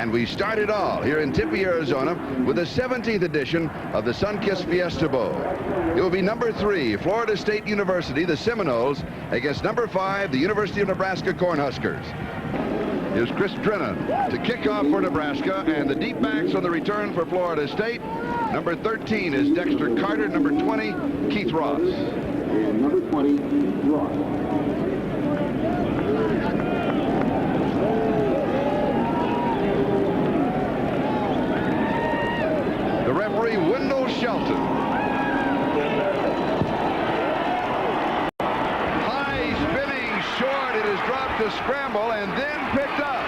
And we start it all here in Tempe, Arizona, with the 17th edition of the Sunkist Fiesta Bowl. It will be number 3, Florida State University, the Seminoles, against number 5, the University of Nebraska Cornhuskers. Here's Chris Drennan to kick off for Nebraska, and the deep backs on the return for Florida State. Number 13 is Dexter Carter. Number 20, Keith Ross. And number 20, Ross. The referee, Wendell Shelton. High spinning short. It is dropped to scramble and then picked up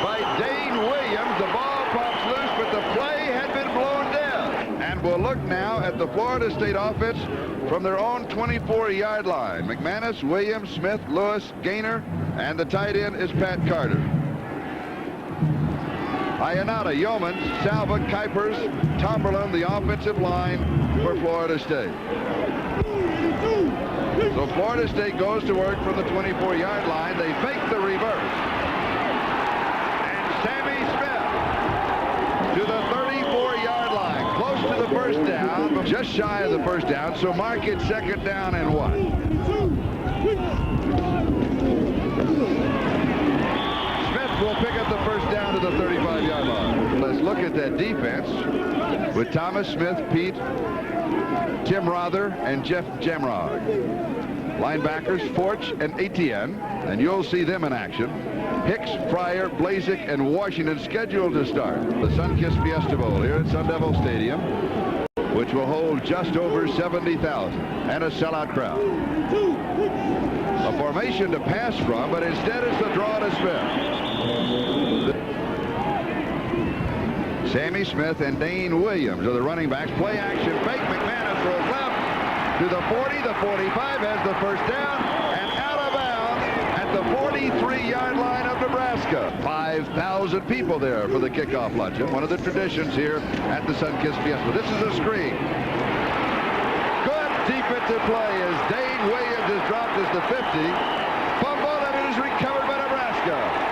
by Dane Williams. The ball pops loose, but the play had been blown dead. And we'll look now at the Florida State offense from their own 24-yard line. McManus, Williams, Smith, Lewis, Gaynor, and the tight end is Pat Carter. Ionata, Yeomans, Salva, Kuipers, Tomberlin, the offensive line for Florida State. So Florida State goes to work from the 24-yard line. They fake the reverse. And Sammy Smith to the 34-yard line, close to the first down, but just shy of the first down. So mark it 2nd down and 1. Will pick up the first down to the 35-yard line. Let's look at that defense with Thomas Smith, Pete, Tim Rother, and Jeff Jamrog. Linebackers Forch and Etienne, and you'll see them in action. Hicks, Fryer, Blazek, and Washington scheduled to start the Sunkist Fiesta Bowl here at Sun Devil Stadium, which will hold just over 70,000 and a sellout crowd. A formation to pass from, but instead it's the draw to Smith. Sammy Smith and Dane Williams are the running backs. Play action fake. McManus throws left to the 40. The 45 has the first down and out of bounds at the 43-yard line of Nebraska. 5,000 people there for the kickoff luncheon. One of the traditions here at the Sunkist Fiesta. This is a screen. Good defensive play as Dane Williams is dropped as the 50. Fumble, and it is recovered by Nebraska.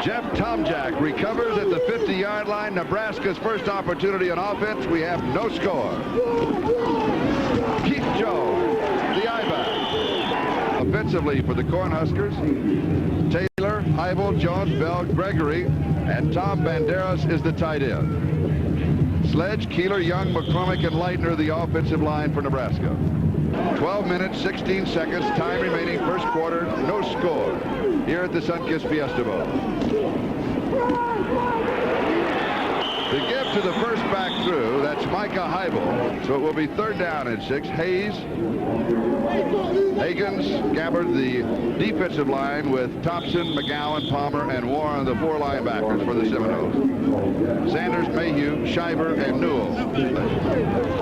Jeff Tomjack recovers at the 50-yard line. Nebraska's first opportunity on offense. We have no score. Keith Jones, the I-back. Offensively for the Cornhuskers, Taylor, Heibel, Jones, Bell, Gregory, and Tom Banderas is the tight end. Sledge, Keeler, Young, McCormick, and Leitner the offensive line for Nebraska. 12 minutes, 16 seconds, time remaining, first quarter, no score here at the Sunkist Fiesta Bowl. The give to the first back through, that's Micah Heibel. So it will be 3rd down and 6. Hayes, Higgins, Gabbard, the defensive line with Thompson, McGowan, Palmer, and Warren, the 4 linebackers for the Seminoles. Sanders, Mayhew, Shiver, and Newell.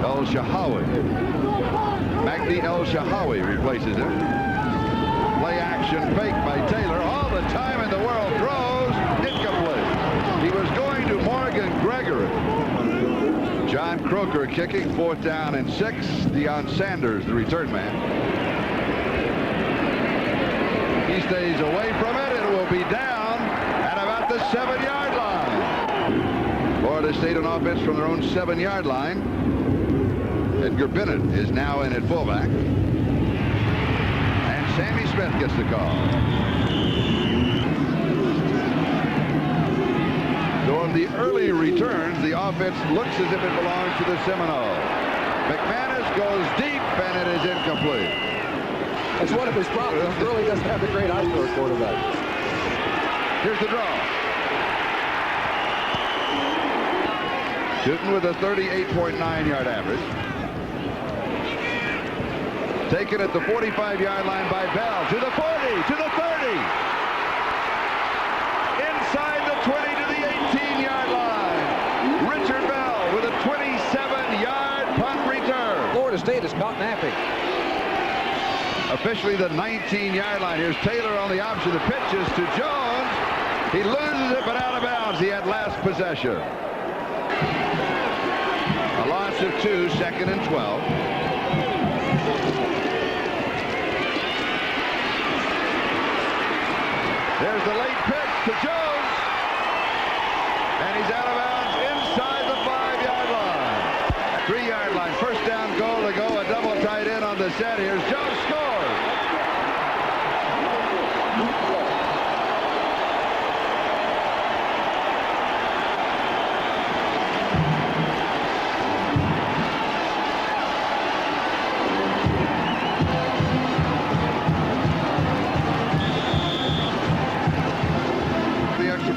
El Shahawi. Magdi El Shahawi replaces him. Play action fake by Taylor. All the time in the world. Throws. Incomplete. He was going to Morgan Gregory. John Croker kicking. 4th down and 6. Deion Sanders, the return man. He stays away from it. It will be down at about the 7-yard line. Florida State on offense from their own 7-yard line. Edgar Bennett is now in at fullback. And Sammy Smith gets the call. So on the early returns, the offense looks as if it belongs to the Seminoles. McManus goes deep, and it is incomplete. That's one of his problems. He really doesn't have the great eye for a quarterback. Here's the draw. Shooting with a 38.9-yard average. Taken at the 45-yard line by Bell. To the 40, to the 30. Inside the 20 to the 18-yard line. Richard Bell with a 27-yard punt return. Florida State is caught napping. Officially the 19-yard line. Here's Taylor on the option. The pitches to Jones. He loses it, but out of bounds. He had last possession. A loss of 2, 2nd and 12. There's the late pitch to Jones. And he's out of bounds inside the 5-yard line. 3-yard line. First down goal to go. A double tight end on the set. Here's Jones. Scores.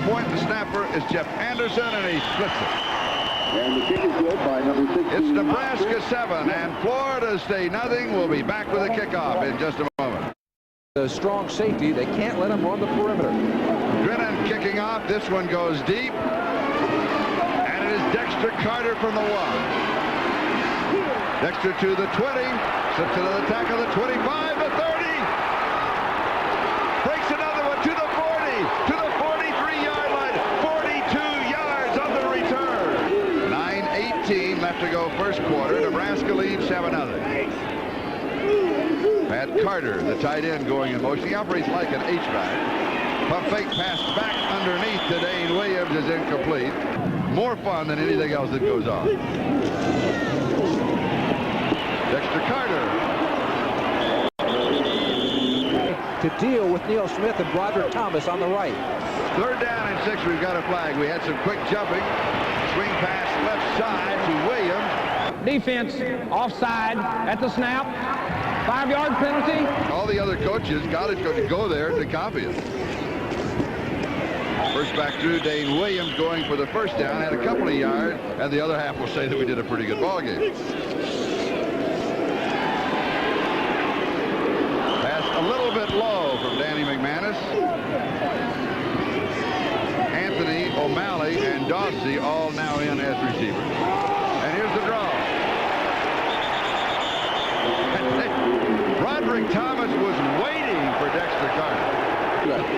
Point. The snapper is Jeff Anderson, and he splits it. And the kick is good by number 16. It's Nebraska 7 and Florida State nothing. We'll be back with a kickoff in just a moment. The strong safety, they can't let him run the perimeter. Drennan kicking off. This one goes deep. And it is Dexter Carter from the 1. Dexter to the 20. Slips into the tackle, the 25, the 30. Breaks another one to the 40. To the 43-yard line. 42 yards on the return. 9:18 left to go first quarter. Nebraska leads 7-0. Pat Carter, the tight end, going in motion. He operates like an H-back. Pump fake pass back underneath to Dane Williams is incomplete. More fun than anything else that goes on. Dexter Carter. To deal with Neil Smith and Broderick Thomas on the right. Third down and 6. We've got a flag. We had some quick jumping. Swing pass left side to Williams. Defense offside at the snap. 5-yard penalty. All the other coaches got it to go there to copy it. First back through, Dane Williams going for the first down. Had a couple of yards, and the other half will say that we did a pretty good ball game. Pass a little bit low from Danny McManus. Anthony, O'Malley, and Dawsey all now in as receivers. And here's the draw. Broderick Thomas was waiting for Dexter Carter.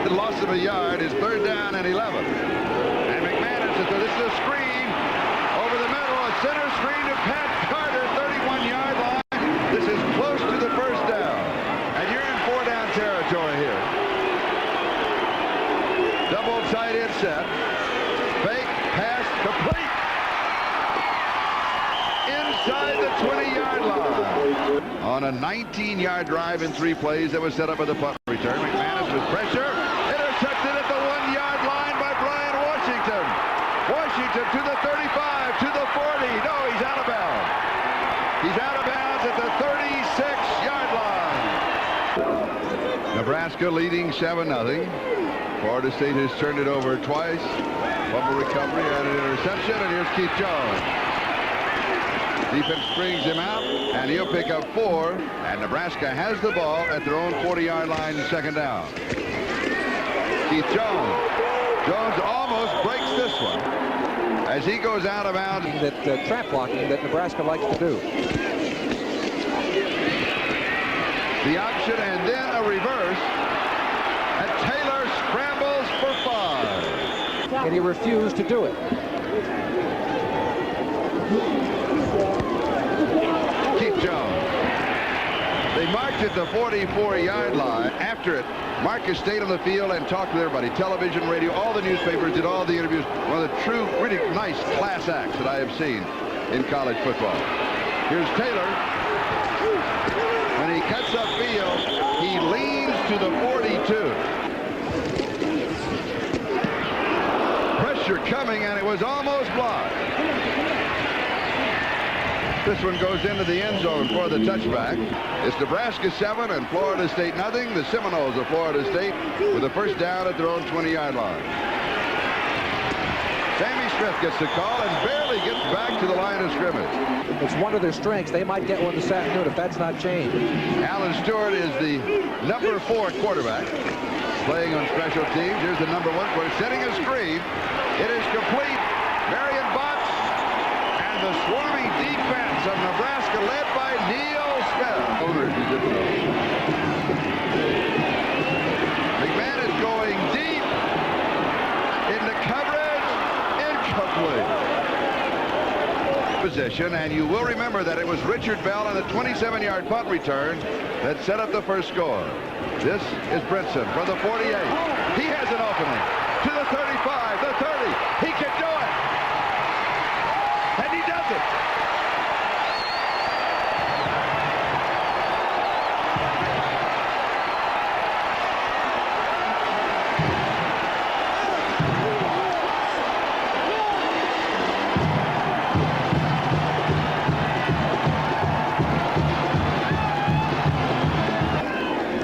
The loss of a yard is third down and 11. And McManus says, this is a screen over the middle, a center screen to Pat Carter, 31-yard line. This is close to the first down. And you're in 4-down territory here. Double tight end set. Fake pass complete. Inside the 20-yard line. On a 19-yard drive in 3 plays that was set up with a punt return. McManus with pressure. Intercepted at the 1-yard line by Brian Washington. Washington to the 35, to the 40. No, he's out of bounds. He's out of bounds at the 36-yard line. Nebraska leading 7-0. Florida State has turned it over twice. Fumble recovery and an interception. And here's Keith Jones. Defense brings him out, and he'll pick up 4. And Nebraska has the ball at their own 40-yard line, second down. Keith Jones. Jones almost breaks this one as he goes out of bounds. That trap blocking that Nebraska likes to do. The option and then a reverse. And Taylor scrambles for 5. And he refused to do it. Jones. They marked at the 44-yard line. After it, Marcus stayed on the field and talked with everybody. Television, radio, all the newspapers did all the interviews. One of the true, really nice class acts that I have seen in college football. Here's Taylor. When he cuts upfield, he leans to the 42. Pressure coming, and it was almost blocked. This one goes into the end zone for the touchback. It's Nebraska 7 and Florida State nothing. The Seminoles of Florida State with a first down at their own 20-yard line. Sammy Smith gets the call and barely gets back to the line of scrimmage. It's one of their strengths. They might get one this afternoon if that's not changed. Alan Stewart is the number 4 quarterback playing on special teams. Here's the number 1 quarterback setting a screen. It is complete. Marion Botts and the swarming defense of Nebraska led by Neil Smith. McManus going deep into coverage, incomplete. Position, and you will remember that it was Richard Bell on the 27-yard punt return that set up the first score. This is Brinson from the 48. He has opening. To the 35, the 30. He can do it. And he does it.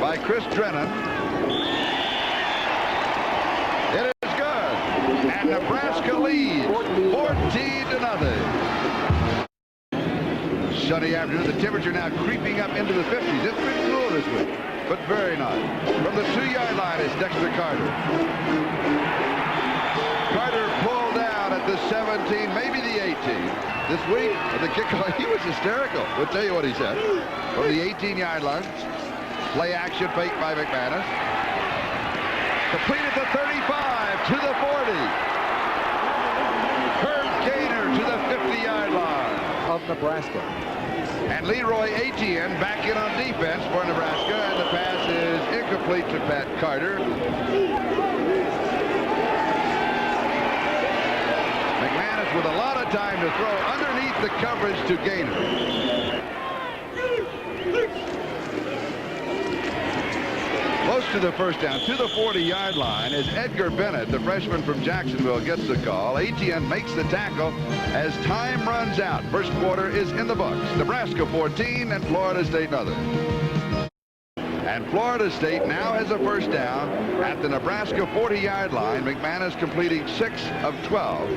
By Chris Drennan. It is good. And Nebraska leads 14-0. Sunny afternoon. The temperature now creeping up into the 50s. It's been cool this week, but very nice. From the 2-yard line is Dexter Carter. Carter pulled down at the 17, maybe the 18. This week at the kickoff, he was hysterical. We'll tell you what he said. From the 18-yard line. Play action fake by McManus. Completed the 35 to the 40. Herb Gaynor to the 50-yard line. Of Nebraska. And Leroy Etienne back in on defense for Nebraska, and the pass is incomplete to Pat Carter. McManus with a lot of time to throw underneath the coverage to Gaynor. Close to the first down, to the 40-yard line, as Edgar Bennett, the freshman from Jacksonville, gets the call. Etienne makes the tackle as time runs out. First quarter is in the books. Nebraska 14 and Florida State nothing. And Florida State now has a first down at the Nebraska 40-yard line. McManus completing 6 of 12.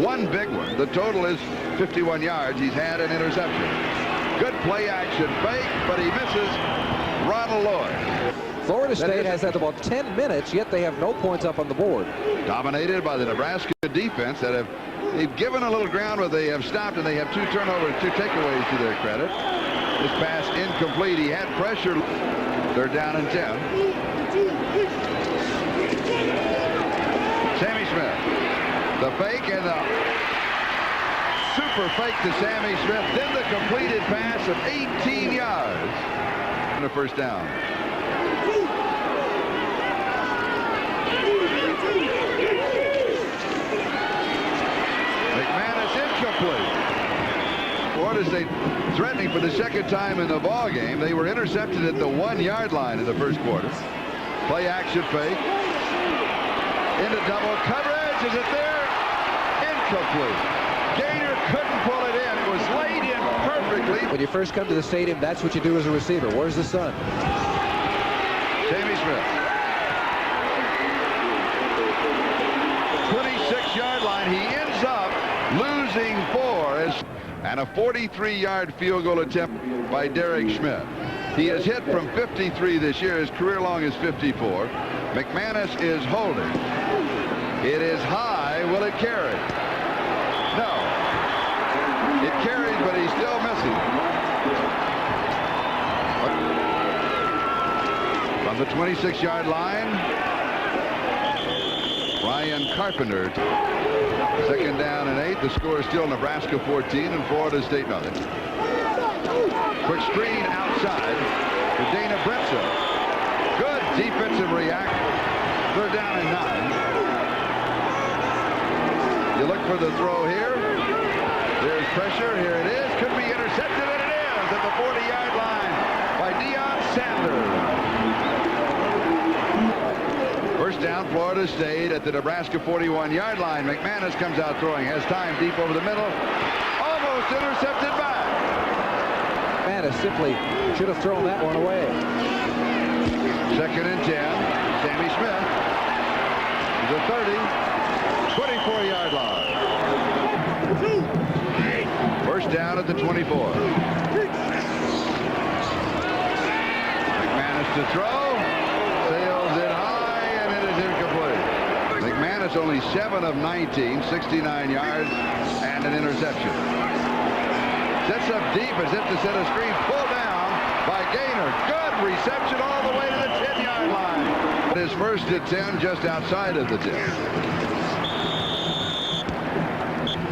One big one. The total is 51 yards. He's had an interception. Good play action fake, but he misses Ronald Lloyd. Florida State has had about 10 minutes, yet they have no points up on the board. Dominated by the Nebraska defense that they've given a little ground, but they have stopped, and they have 2 turnovers, 2 takeaways to their credit. This pass incomplete. He had pressure. They're down and 10. Sammy Smith. The fake and the super fake to Sammy Smith. Then the completed pass of 18 yards. And a first down. McManus incomplete. Florida State threatening for the second time in the ball game. They were intercepted at the 1-yard line in the first quarter. Play action fake. Into double coverage. Is it there? Incomplete. Gaynor couldn't pull it in. It was laid in perfectly. When you first come to the stadium, that's what you do as a receiver. Where's the sun? Sammy Smith. 26-yard line. He ends up losing 4. And a 43-yard field goal attempt by Derek Schmidt. He has hit from 53 this year. His career long is 54. McManus is holding. It is high. Will it carry? No. It carries, but he's still missing. From the 26-yard line, Ryan Carpenter. Second down and 8. The score is still Nebraska 14 and Florida State nothing. Quick screen outside to Dana Bretzel. Good defensive reaction. They're down and 9. You look for the throw here. There's pressure. Here it is. Could be intercepted, and it is at the 40-yard line by Deion Sanders. First down, Florida State at the Nebraska 41-yard line. McManus comes out throwing. Has time deep over the middle. Almost intercepted back. McManus simply should have thrown that one away. Second and 10. Sammy Smith. The 30. 24-yard line. First down at the 24. McManus to throw. Sails it high, and it is incomplete. McManus only 7 of 19, 69 yards, and an interception. Sets up deep as if to set a screen. Pulled down by Gaynor. Good reception all the way to the 10-yard line. His first at 10, just outside of the 10.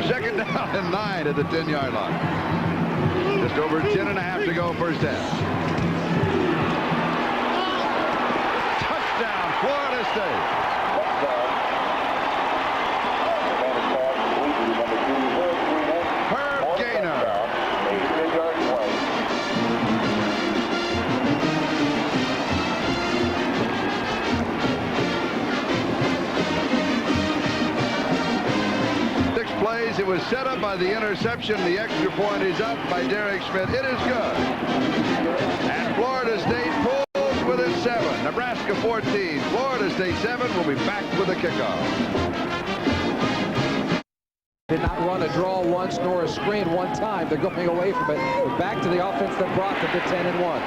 Second down and 9 at the 10-yard line. Just over 10.5 to go first half. Touchdown Florida State. Herb Gaynor. 6 plays. It was set up by the interception. The extra point is up by Derek Smith. It is good. And Florida State pulls within 7. Nebraska 14. Florida State 7. Will be back with a kickoff. Did not run a draw once nor a screen one time. They're going away from it. But back to the offense that brought them to 10-1.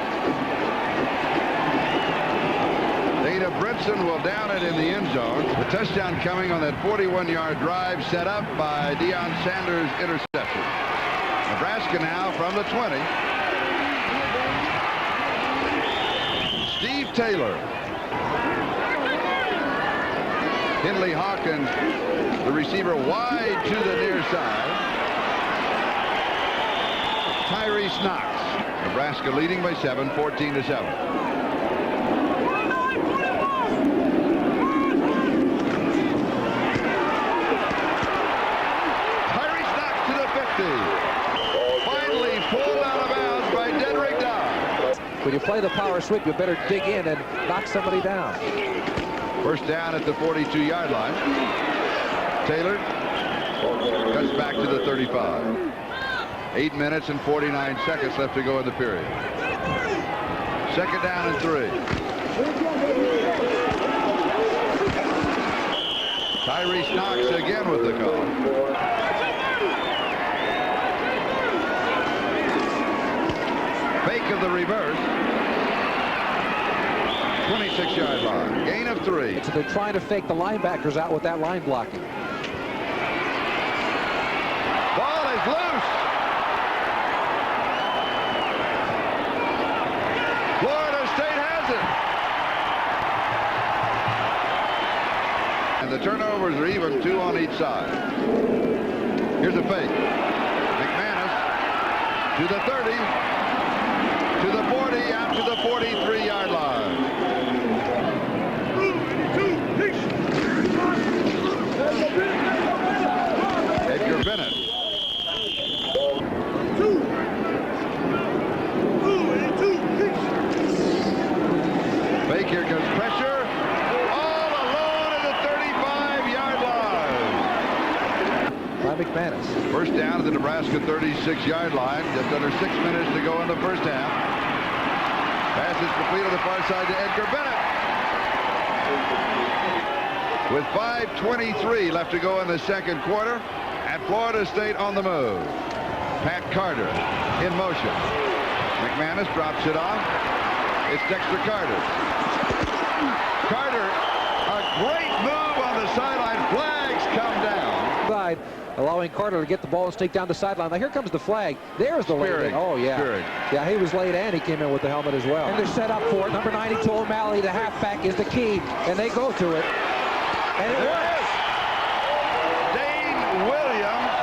Dana Brinson will down it in the end zone. The touchdown coming on that 41-yard drive set up by Deion Sanders' interception. Nebraska now from the 20. Steve Taylor. Henley Hawkins, the receiver, wide to the near side. Tyrese Knox. Nebraska leading by 7, 14-7. Tyrese Knox to the 50. Finally pulled out of bounds by Dedrick Dodd. When you play the power sweep, you better dig in and knock somebody down. First down at the 42-yard line. Taylor cuts back to the 35. 8 minutes and 49 seconds left to go in the period. Second down and 3. Tyrese Knox again with the call. Fake of the reverse. 26-yard line. Gain of 3. So they're trying to fake the linebackers out with that line blocking. Ball is loose. Florida State has it. And the turnovers are even, 2 on each side. Here's a fake. McManus to the 30, to the 40, out to the 43-yard line. Edgar Bennett. Fake, here comes pressure. All alone at the 35-yard line. By McManus. First down at the Nebraska 36-yard line. Just under 6 minutes to go in the first half. Pass is complete on the far side to Edgar Bennett. With 5:23 left to go in the second quarter, and Florida State on the move. Pat Carter in motion. McManus drops it off. It's Dexter Carter. Carter, a great move on the sideline. Flags come down. Side, allowing Carter to get the ball and sneak down the sideline. Now here comes the flag. There's the late. Oh yeah. Spearing. Yeah, he was late and he came in with the helmet as well. And they're set up for it. Number 92 O'Malley, the halfback, is the key, and they go to it. And it works. Dane Williams,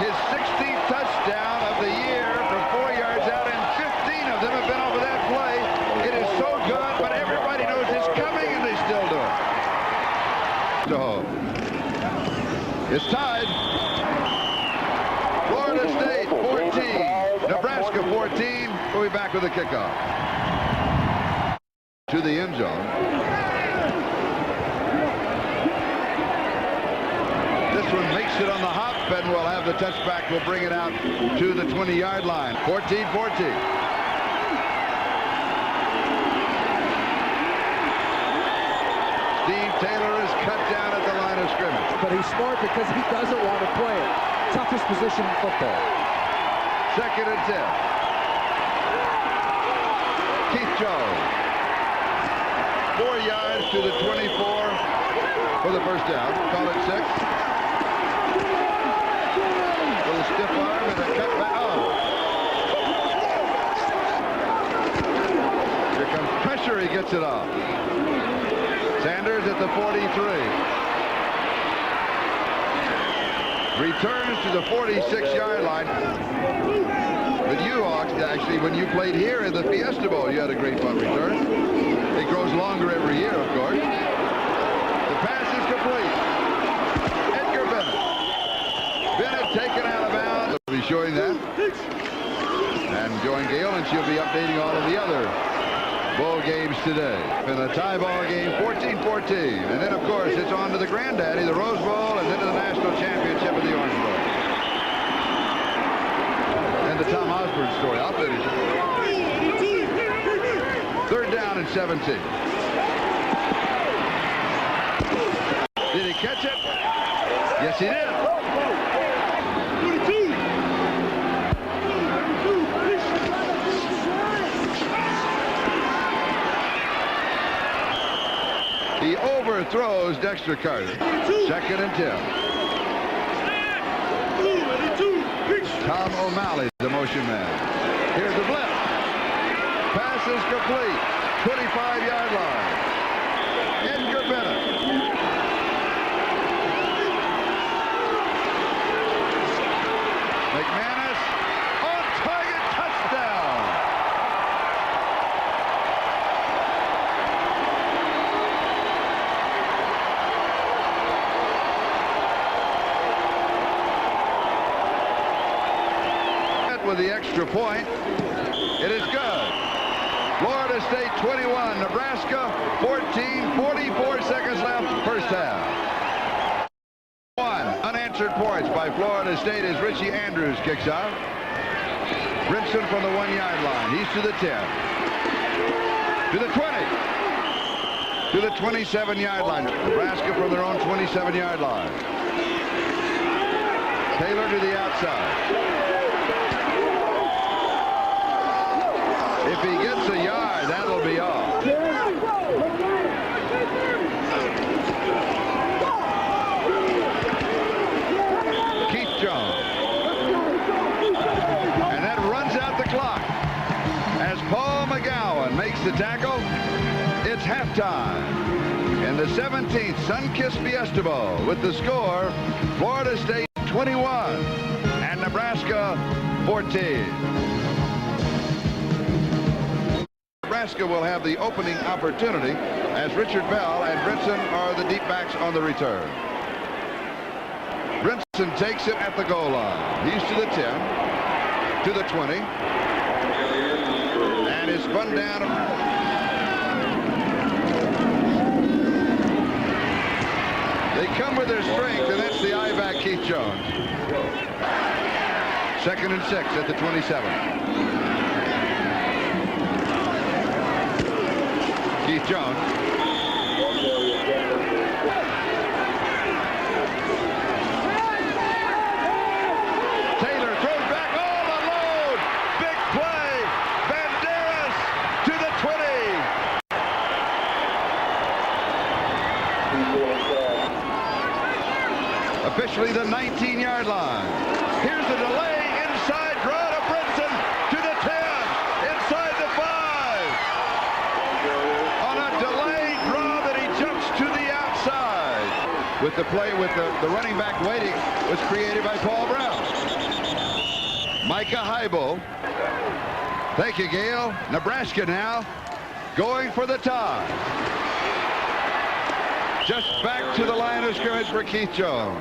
his 16th touchdown of the year from 4 yards out, and 15 of them have been off of that play. It is so good, but everybody knows it's coming, and they still do it. So, it's tied. Florida State 14, Nebraska 14. We'll be back with a kickoff. To the end zone. This one makes it on the hop, and we'll have the touchback. We'll bring it out to the 20-yard line. 14-14. Steve Taylor is cut down at the line of scrimmage. But he's smart because he doesn't want to play it. Toughest position in football. Second and 10. Keith Jones. 4 yards to the 24 for the first down. Call it 6. Little stiff arm and a cut back. Oh. Here comes pressure. He gets it off. Sanders at the 43. Returns to the 46-yard line. With you, Hawks, actually, when you played here in the Fiesta Bowl, you had a great punt return. It grows longer every year, of course. going, Gail, and she'll be updating all of the other bowl games today. In a tie ball game, 14-14. And then, of course, it's on to the granddaddy, the Rose Bowl, and then to the national championship of the Orange Bowl. And the Tom Osborne story. I'll finish it. 3rd down and 17. Did he catch it? Yes, he did. He overthrows Dexter Carter. 2nd and 10. Tom O'Malley, the motion man. Here's the blitz. Pass is complete. 25-yard line. Edgar Bennett. McManus on target, touchdown. With the extra point, it is good. Florida State 21, Nebraska 14, 44 seconds left, first half. 1 unanswered points by Florida State as Richie Andrews kicks out. Brinson from the 1-yard line. He's to the 10. To the 20. To the 27-yard line. Nebraska from their own 27-yard line. Taylor to the outside. If he gets a yard, that'll be all. Keith Jones. And that runs out the clock. As Paul McGowan makes the tackle, it's halftime. In the 17th Sunkist Fiesta Bowl with the score, Florida State 21 and Nebraska 14. Nebraska will have the opening opportunity as Richard Bell and Brinson are the deep backs on the return. Brinson takes it at the goal line. He's to the 10, to the 20, and is spun down. They come with their strength, and that's the I-back Keith Jones. 2nd and 6 at the 27. Keith Jones. Taylor throws back all alone. Big play. Banderas to the 20. Officially the 19-yard line. Here's the delay. Inside draw to Brinson to the 10. Inside the 5. With the play with the running back waiting was created by Paul Brown. Micah Heibel. Thank you, Gail. Nebraska now going for the tie. Just back to the line of scrimmage for Keith Jones.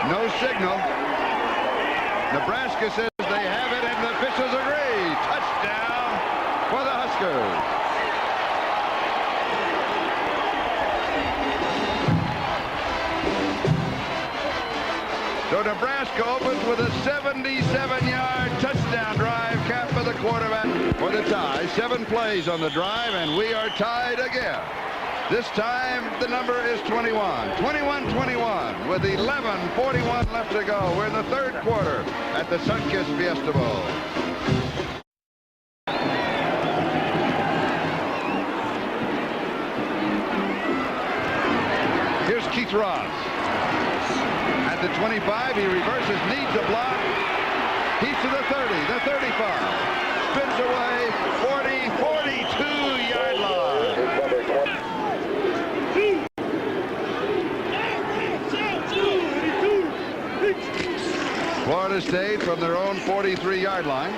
No signal. Nebraska says they have it, and the officials agree. Touchdown for the Huskers. So Nebraska opens with a 77-yard touchdown drive, cap for the quarterback for the tie. 7 plays on the drive, and we are tied again. This time, the number is 21. 21-21 with 11:41 left to go. We're in the 3rd quarter at the Sunkist Fiesta Bowl. Here's Keith Ross. At the 25, he reverses, needs a block. He's to the 30, the 35. Spins away, 42-yard line. Florida State from their own 43-yard line.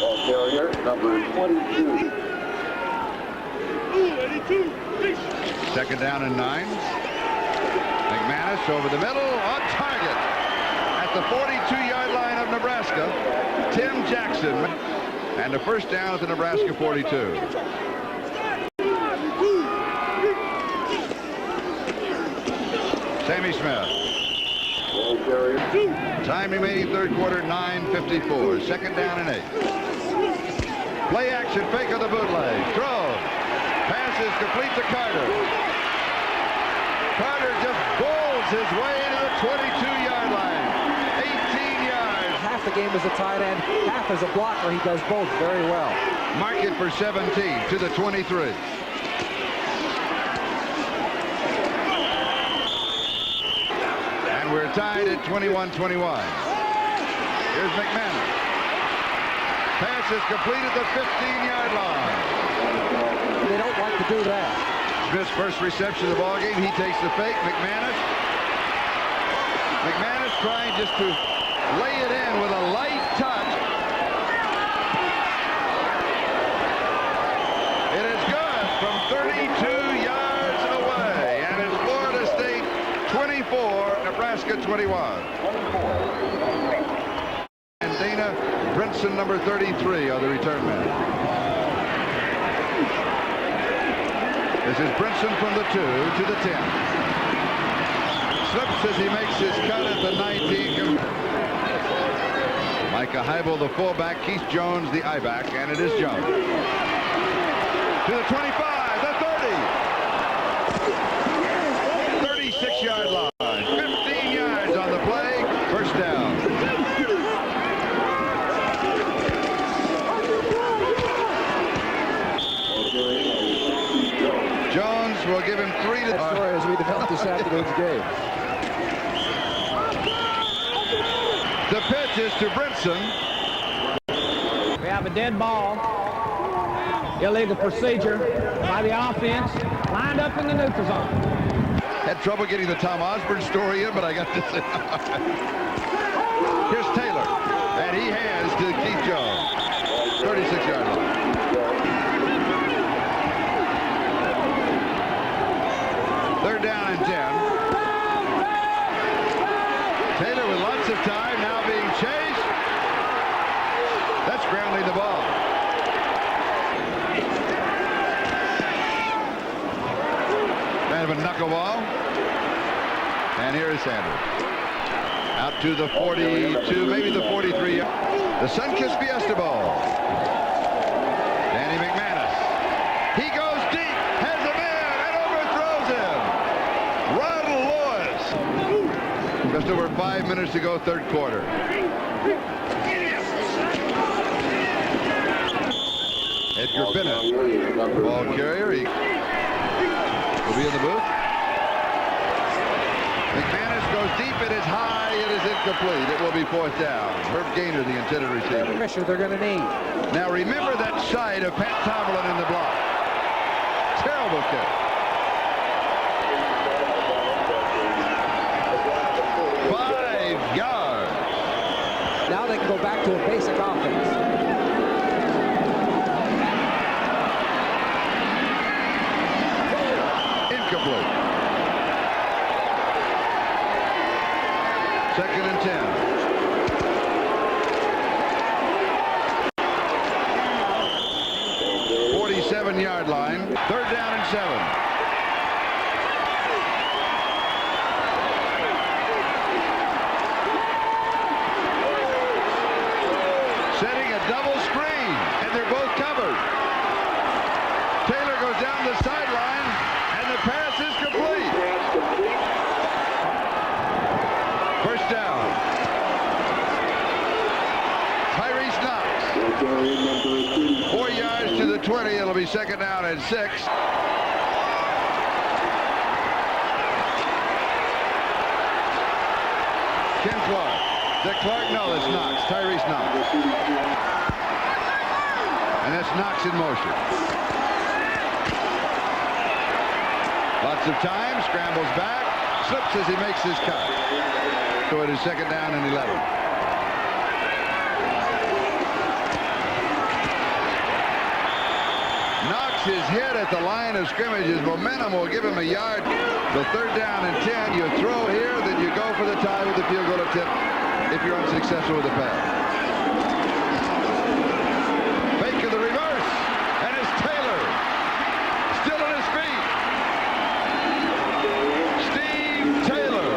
Ball carrier, number 22. Second down and 9. McManus over the middle, on target. At the 42-yard line of Nebraska, Tim Jackson. And a first down at the Nebraska 42. Sammy Smith. Time remaining third quarter, 9:54. Second down and 8. Play action, fake of the bootleg. Throw. Pass is complete to Carter. Carter just bowls his way to the 22-yard line. 18 yards. Half the game as a tight end, half as a blocker. He does both very well. Mark it for 17 to the 23. And we're tied at 21-21. Here's McManus. Pass is completed the 15-yard line. They don't like to do that. Smith's first reception of the ball game. He takes the fake. McManus trying just to lay it in with a light touch. It is good from 32 yards away. And it's Florida State 24, Nebraska 21. And Dana Brinson, number 33, are the return men. This is Brinson from the 2 to the 10. Slips as he makes his cut at the 19. Micah Heibel, the fullback. Keith Jones, the I-back. And it is Jones. To the 25, the 30. 36-yard line. 15 yards on the play. First down. Jones will give him 3 to... That story as we develop this afternoon's game. The pitch is to Brinson. We have a dead ball. Illegal procedure by the offense. Lined up in the neutral zone. Had trouble getting the Tom Osborne story in, but I got this in. Here's Taylor. And he hands to Keith Jones. 36-yard line. Third down and 10. Taylor with lots of time, now being chased. That's grounding the ball. Kind of a knuckleball. And here is Sanders. Out to the 42, maybe the 43. The Sunkist Fiesta Bowl. Danny McManus. He goes deep, has him in, and overthrows him. Huddle Lewis. Just over 5 minutes to go, third quarter. Edgar Bennett, ball carrier. He will be in the booth. McManus goes deep. It is high. It is incomplete. It will be fourth down. Herb Gaynor, the intended receiver. Pressure they're going to need. Now remember that sight of Pat Tomlin in the block. Terrible kick. 5 yards. Now they can go back to a basic offense. Incomplete. Second and 10. Yard line. Third down and 7. Setting a double screen, and they're both covered. Taylor goes down the sideline, and the pass is complete. First down. Tyrese Knox. 4 yards to the 20. It'll be second down and 6. Ken Clark. Is that Clark? No, that's Knox. Tyrese Knox. And that's Knox in motion. Lots of time. Scrambles back. Slips as he makes his cut. So it is second down and 11. Knox his hit at the line of scrimmage. His momentum will give him a yard. The 3rd down and 10. You throw here, then you go for the tie with the field goal attempt if you're unsuccessful with the pass. Fake of the reverse, and it's Taylor. Still on his feet. Steve Taylor.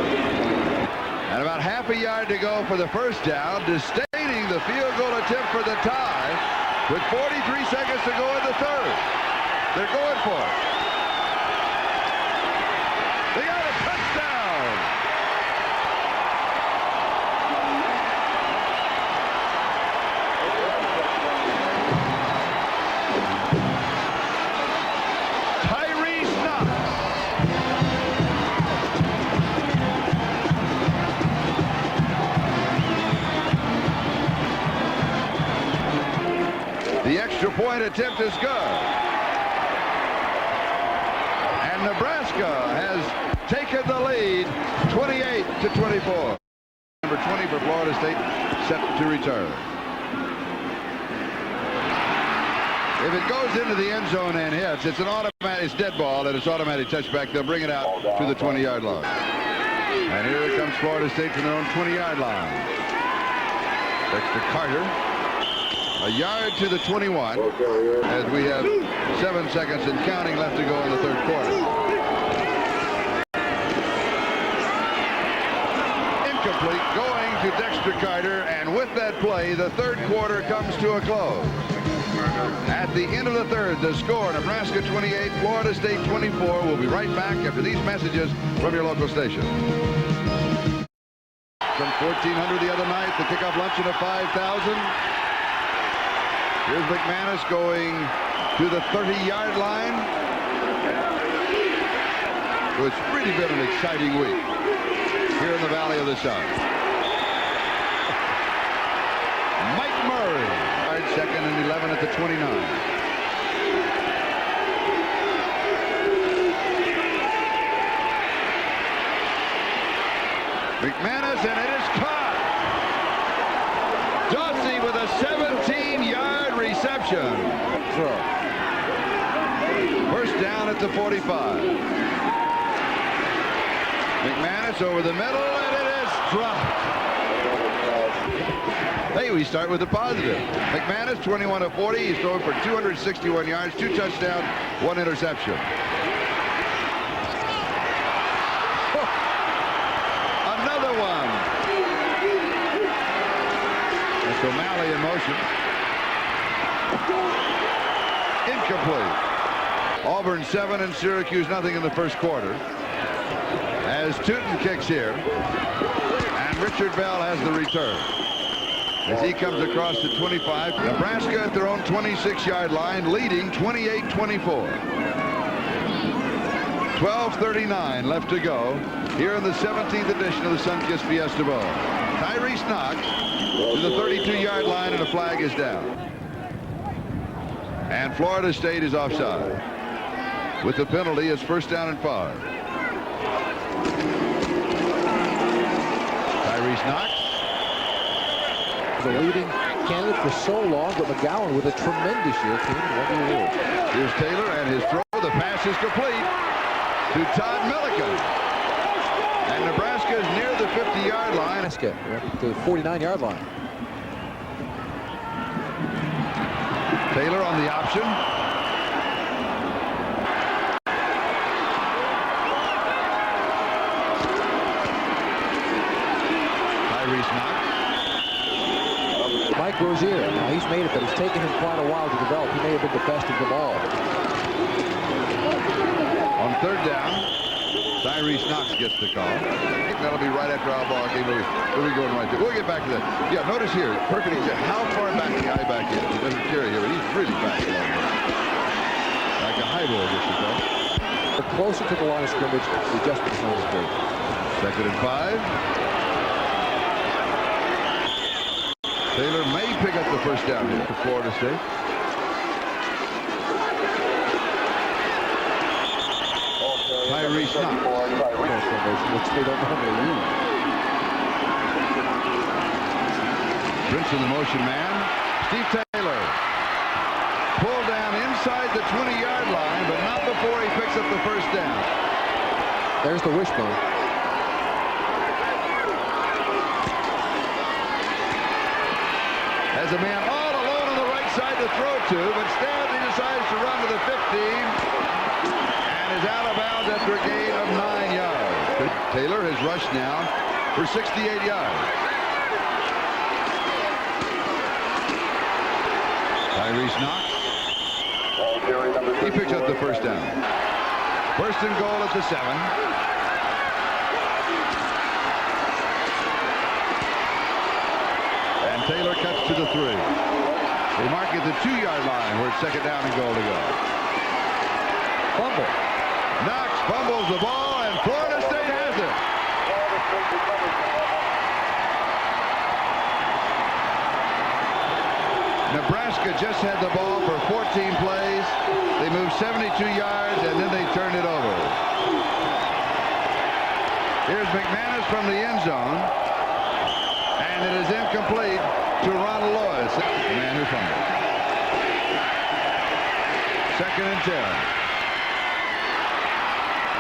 And about half a yard to go for the 1st down, disdaining the field goal attempt for the tie with 43 seconds to go in the 3rd. They're going for it. They got a touchdown. Tyrese Knox. The extra point attempt is good. And Nebraska has taken the lead 28-24. Number 20 for Florida State set to return. If it goes into the end zone and hits, it's an automatic, it's dead ball, and it's automatic touchback. They'll bring it out to the 20-yard line. And here comes Florida State to their own 20-yard line. Dexter Carter. A yard to the 21 as we have 7 seconds and counting left to go in the 3rd quarter. Incomplete, going to Dexter Carter, and with that play, the 3rd quarter comes to a close. At the end of the 3rd, the score, Nebraska 28, Florida State 24. We'll be right back after these messages from your local station. From 1,400 the other night, the kickoff luncheon of 5,000. Here's McManus going to the 30-yard line. It's really been an exciting week here in the Valley of the Sun. Mike Murray, 2nd and 11 at the 29. McManus, and it is caught. Dawsey with a 17-yard reception. Throw. 1st down at the 45. McManus over the middle, and it is dropped. Hey, we start with the positive. McManus, 21 of 40. He's thrown for 261 yards, 2 touchdowns, 1 interception. Another one. That's O'Malley in motion. Incomplete. Auburn 7 and Syracuse nothing in the 1st quarter. As Tootin kicks here, and Richard Bell has the return. As he comes across the 25, Nebraska at their own 26-yard line, leading 28-24. 12:39 left to go here in the 17th edition of the Sunkist Fiesta Bowl. Tyrese Knox to the 32-yard line, and a flag is down. And Florida State is offside. With the penalty, it's 1st down and 5. Tyrese Knox. The leading candidate for so long, but McGowan with a tremendous year came in 1 year old. Here's Taylor, and his throw. The pass is complete to Todd Milliken. And Nebraska is near the 50-yard line. The 49-yard line. Taylor on the option. Tyrese Knox. Mike Rozier. Now he's made it, but it's taken him quite a while to develop. He may have been the best of them all. On 3rd down, Tyrese Knox gets the call. That'll be right after our ball game. We'll be going right there. We'll get back to that. Yeah, notice here, perfect example. How far back the guy back is. He doesn't carry here, but he's really back along there. Like a high ball, I guess you call it. Closer to the line of scrimmage, the adjustment is not as big. 2nd and 5. Taylor may pick up the 1st down here for Florida State. Tyrese Knox. Which they don't normally use. Prince in the motion man. Steve Taylor. Pulled down inside the 20-yard the first down. There's the wishbone. Has a man all alone on the right side to throw to, but instead he decides to run to the 15 and is out of bounds after a gain of 9 yards. Taylor has rushed now for 68 yards. Tyrese Knox. He picks up the first down. First and goal at the 7. And Taylor cuts to the 3. They mark at the 2-yard line where it's second down and goal to go. Fumble. Knox fumbles the ball, and Florida State has it. Nebraska just had the ball for 14 plays. They moved 72 yards, and then they turned it over. Here's McManus from the end zone, and it is incomplete to Ronald Lewis, the man who fumbled. Second and 10.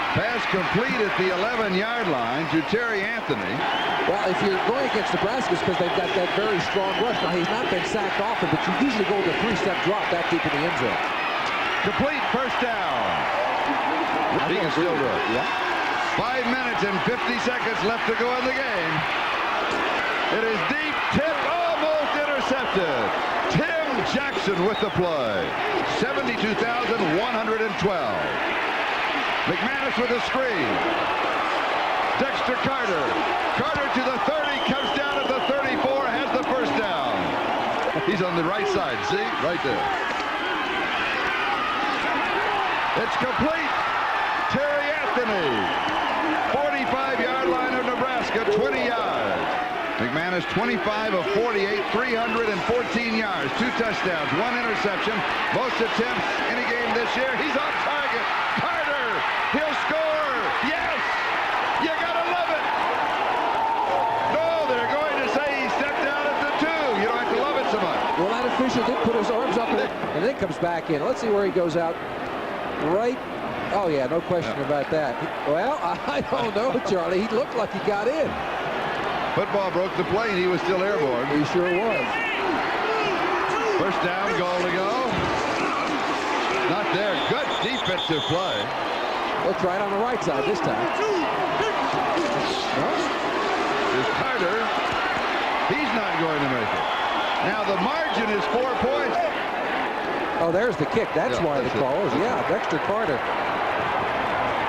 Pass complete at the 11-yard line to Terry Anthony. Well, if you're going against Nebraska, it's because they've got that very strong rush. Now, he's not been sacked often, but you usually go with a 3-step drop that deep in the end zone. Complete, first down. He can still do it. Yeah. 5 minutes and 50 seconds left to go in the game. It is deep, tipped, almost intercepted. Tim Jackson with the play. 72,112. McManus with a screen. Dexter Carter. Carter to the 30, comes down at the 34, has the first down. He's on the right side, see? Right there. It's complete. Terry Anthony. 45-yard line of Nebraska, 20 yards. McManus 25 of 48, 314 yards, 2 touchdowns, 1 interception. Most attempts any game this year. He's on target. Carter, he'll score. Yes, you gotta love it. No, they're going to say he stepped down at the 2. You don't have to love it so much. Well, that official did put his arms up and then comes back in. Let's see where he goes out. Right. Oh, yeah, no question about that. Well, I don't know, Charlie. He looked like he got in. Football broke the plane. He was still airborne. He sure was. First down, goal to go. Not there. Good defensive play. We'll try it on the right side this time. There's Carter. He's not going to make it. Now the margin is 4 points. Oh, there's the kick. That's why the call is. Yeah, Dexter Carter.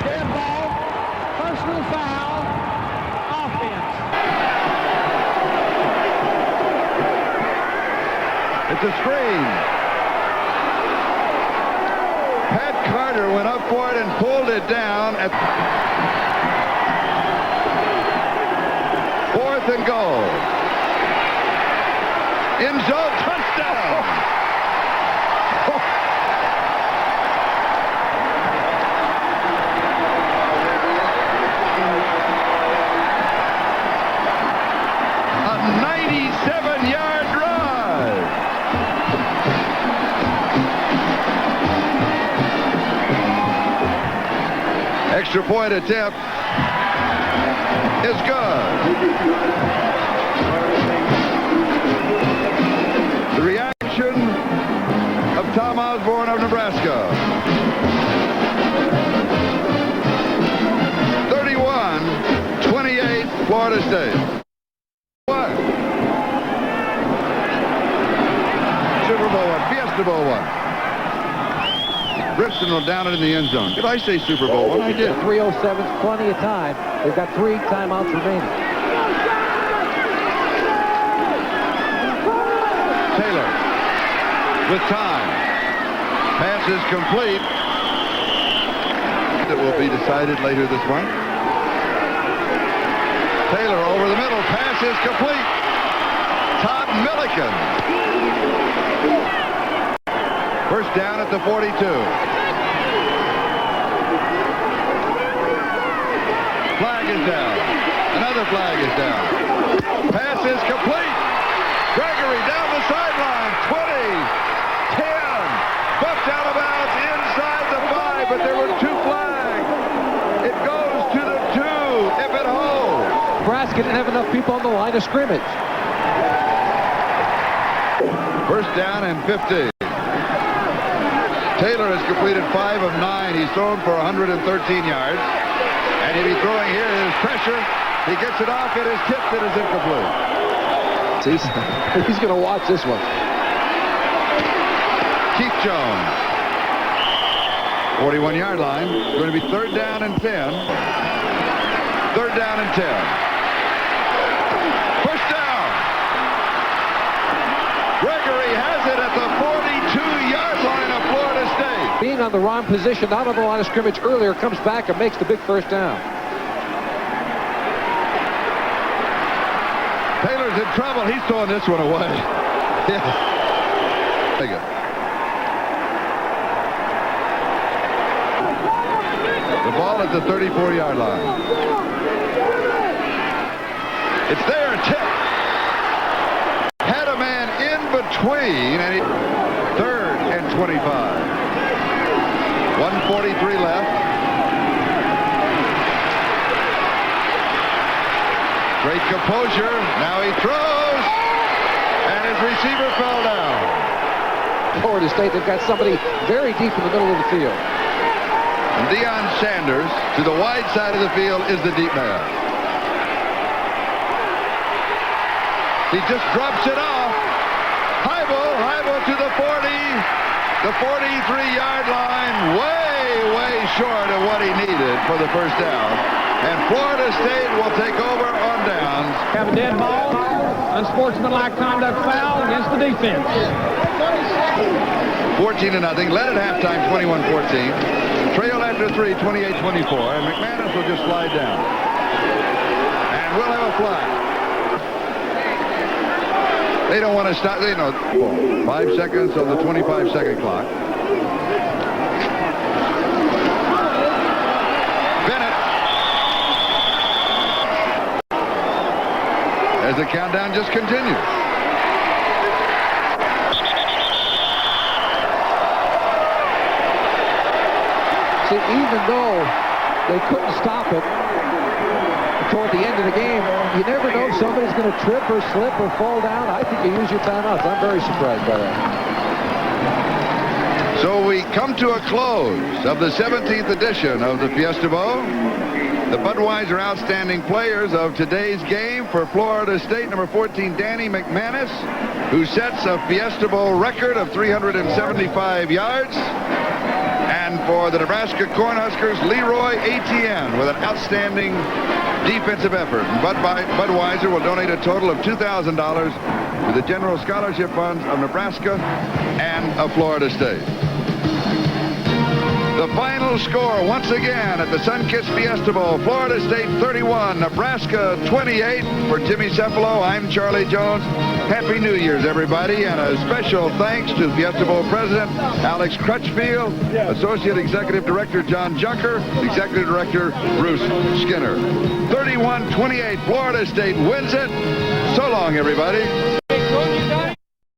Dead ball. Personal foul. Offense. It's a screen. Pat Carter went up for it and pulled it down at 4th and goal. End zone touchdown. A 97-yard drive. Extra point attempt is good. The reaction of Tom Osborne of Nebraska. 31-28 Florida State. Super Bowl one, Fiesta Bowl one. Ripson will down it in the end zone. Did I say Super Bowl one? I did. 3:07's plenty of time. They've got 3 timeouts remaining. Taylor with time. Pass is complete. That will be decided later this month. Taylor over the middle. Pass is complete. Todd Milliken. First down at the 42. Flag is down. Another flag is down. Pass is complete. Gregory down the sideline. 20, 10. Buffed out of bounds inside the 5, but there were 2 flags. Nebraska didn't have enough people on the line of scrimmage. First down and 50. Taylor has completed 5 of 9. He's thrown for 113 yards. And he'll be throwing here. There's pressure. He gets it off. It is tipped. It is incomplete. He's going to watch this one. Keith Jones. 41-yard line. Going to be 3rd down and 10. 3rd down and 10. First down. Gregory has it at the 42-yard line of Florida State. Being on the wrong position, not on the line of scrimmage earlier, comes back and makes the big first down. Taylor's in trouble. He's throwing this one away. Take it. The ball at the 34-yard line. It's there, tip. Had a man in between, and he 3rd and 25. 1:43 left. Great composure. Now he throws, and his receiver fell down. Florida State, they've got somebody very deep in the middle of the field. And Deion Sanders, to the wide side of the field, is the deep man. He just drops it off. Huddle to the 40, the 43-yard line, way short of what he needed for the first down. And Florida State will take over on downs. Have a dead ball, unsportsmanlike conduct foul against the defense. 14-0. Led at halftime, 21-14. Trail after 3, 28-24. And McManus will just slide down. And we'll have a flag. They don't want to stop. They know 5 seconds on the 25-second clock. Bennett. As the countdown just continues. See, even though they couldn't stop it toward the end of the game, you never know if somebody's going to trip or slip or fall down. I think you use your timeouts. I'm very surprised by that. So we come to a close of the 17th edition of the Fiesta Bowl. The Budweiser outstanding players of today's game: for Florida State, number 14, Danny McManus, who sets a Fiesta Bowl record of 375 yards. And for the Nebraska Cornhuskers, Leroy Etienne, with an outstanding defensive effort. Budweiser will donate a total of $2,000 to the General Scholarship Funds of Nebraska and of Florida State. The final score, once again, at the Sunkist Fiesta Bowl: Florida State 31, Nebraska 28. For Jimmy Cefalo, I'm Charlie Jones. Happy New Year's, everybody, and a special thanks to Fiesta Bowl President Alex Crutchfield, Associate Executive Director John Junker, Executive Director Bruce Skinner. 31-28, Florida State wins it. So long, everybody.